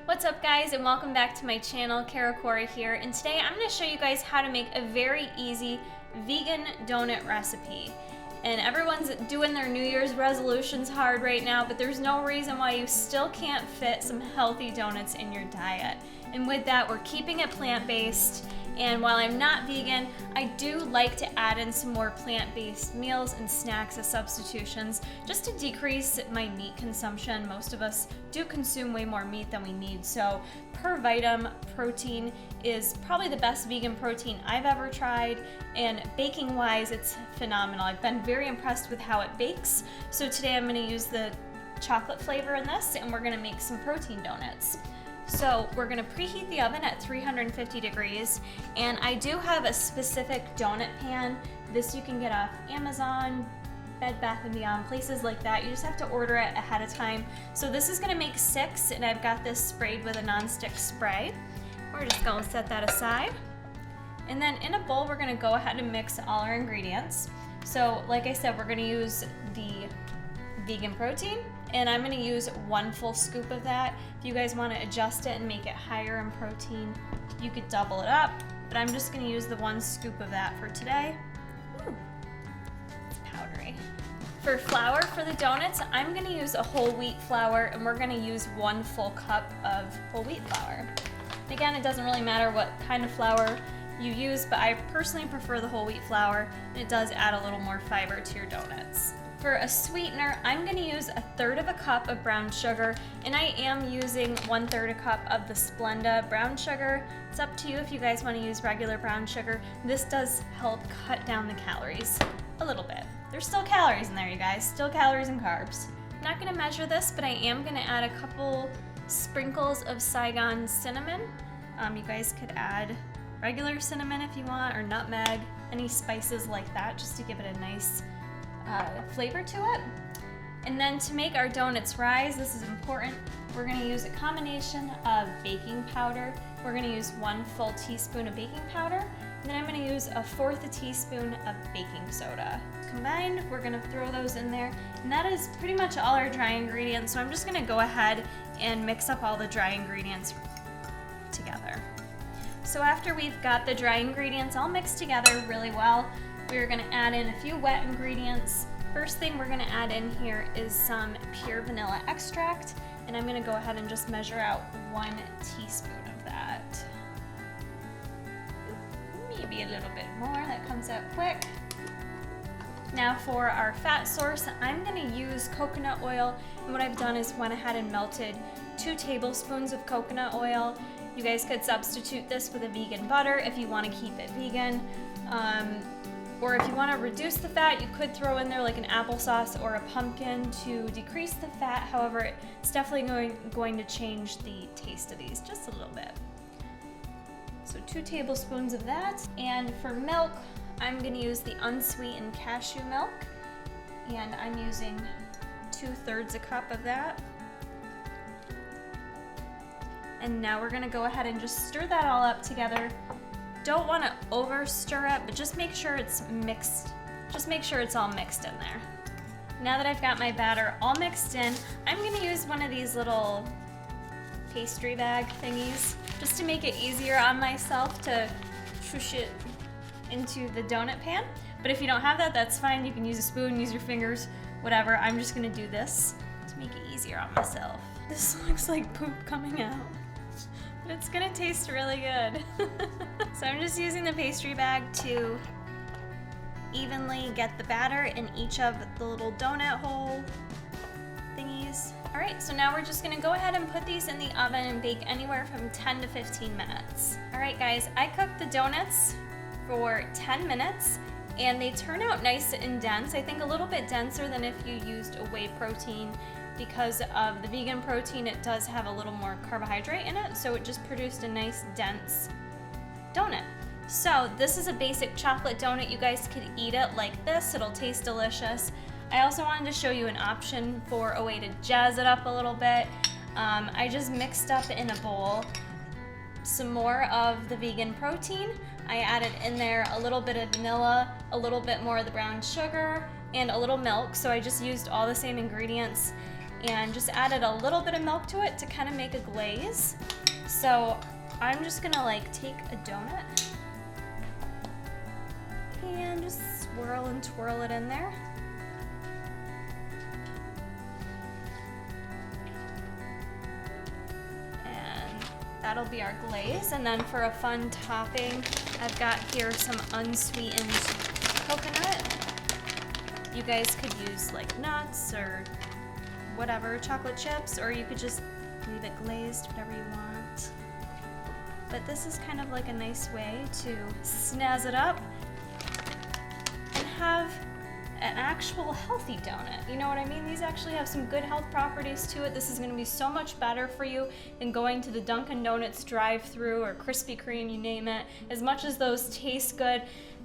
What's up guys, and welcome back to my channel. Cora here, and today I'm going to show you guys how to make a very easy vegan donut recipe. And everyone's doing their New Year's resolutions hard right now, but there's no reason why you still can't fit some healthy donuts in your diet. And with that, we're keeping it plant-based. And while I'm not vegan, I do like to add in some more plant-based meals and snacks as substitutions just to decrease my meat consumption. Most of us do consume way more meat than we need, so Per Vitam protein is probably the best vegan protein I've ever tried, and baking wise it's phenomenal. I've been very impressed with how it bakes, so today I'm going to use the chocolate flavor in this and we're going to make some protein donuts. So we're gonna preheat the oven at 350 degrees, and I do have a specific donut pan. This you can get off Amazon, Bed Bath & Beyond, places like that. You just have to order it ahead of time. So this is gonna make 6, and I've got this sprayed with a nonstick spray. We're just gonna set that aside. And then in a bowl, we're gonna go ahead and mix all our ingredients. So like I said, we're gonna use the vegan protein, and I'm gonna use 1 full scoop of that. If you guys wanna adjust it and make it higher in protein, you could double it up, but I'm just gonna use the 1 scoop of that for today. Ooh, it's powdery. For flour for the donuts, I'm gonna use a whole wheat flour, and we're gonna use 1 full cup of whole wheat flour. And again, it doesn't really matter what kind of flour you use, but I personally prefer the whole wheat flour, and it does add a little more fiber to your donuts. For a sweetener, I'm going to use 1/3 cup of brown sugar, and I am using 1/3 cup of the Splenda brown sugar. It's up to you if you guys want to use regular brown sugar. This does help cut down the calories a little bit. There's still calories in there, you guys, still calories and carbs. I'm not going to measure this, but I am going to add a couple sprinkles of Saigon cinnamon. You guys could add regular cinnamon if you want, or nutmeg, any spices like that, just to give it a nice flavor to it. And then to make our donuts rise, this is important, we're going to use a combination of baking powder. We're going to use 1 full teaspoon of baking powder, and then I'm going to use 1/4 teaspoon of baking soda. Combined, we're going to throw those in there, and that is pretty much all our dry ingredients. So I'm just going to go ahead and mix up all the dry ingredients together. So after we've got the dry ingredients all mixed together really well, we're going to add in a few wet ingredients. First thing we're going to add in here is some pure vanilla extract, and I'm going to go ahead and just measure out 1 teaspoon of that. Maybe a little bit more, that comes out quick. Now for our fat source, I'm going to use coconut oil, and what I've done is went ahead and melted 2 tablespoons of coconut oil. You guys could substitute this with a vegan butter if you want to keep it vegan. Or if you want to reduce the fat, you could throw in there like an applesauce or a pumpkin to decrease the fat. However, it's definitely going to change the taste of these just a little bit. So 2 tablespoons of that. And for milk, I'm going to use the unsweetened cashew milk. And I'm using 2/3 cup of that. And now we're going to go ahead and just stir that all up together. Don't want to over stir it, but just make sure it's mixed. Just make sure it's all mixed in there. Now that I've got my batter all mixed in, I'm going to use one of these little pastry bag thingies just to make it easier on myself to swoosh it into the donut pan. But if you don't have that, that's fine. You can use a spoon, use your fingers, whatever. I'm just going to do this to make it easier on myself. This looks like poop coming out. It's gonna taste really good. So I'm just using the pastry bag to evenly get the batter in each of the little donut hole thingies. All right, so now we're just gonna go ahead and put these in the oven and bake anywhere from 10 to 15 minutes. All right guys, I cooked the donuts for 10 minutes and they turn out nice and dense. I think a little bit denser than if you used a whey protein. Because of the vegan protein, it does have a little more carbohydrate in it, so it just produced a nice dense donut. So this is a basic chocolate donut. You guys could eat it like this, it'll taste delicious. I also wanted to show you an option for a way to jazz it up a little bit. I just mixed up in a bowl some more of the vegan protein. I added in there a little bit of vanilla, a little bit more of the brown sugar, and a little milk, so I just used all the same ingredients. and just added a little bit of milk to it to kind of make a glaze. So I'm just gonna like take a donut and just swirl and twirl it in there. And that'll be our glaze. And then for a fun topping, I've got here some unsweetened coconut. You guys could use like nuts or whatever, chocolate chips, or you could just leave it glazed, whatever you want. But this is kind of like a nice way to snazz it up and have an actual healthy donut. You know what I mean? These actually have some good health properties to it. This is gonna be so much better for you than going to the Dunkin' Donuts drive-thru or Krispy Kreme, you name it. As much as those taste good,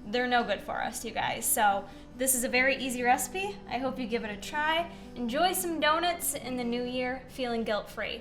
they're no good for us, you guys. So this is a very easy recipe. I hope you give it a try. Enjoy some donuts in the new year, feeling guilt-free.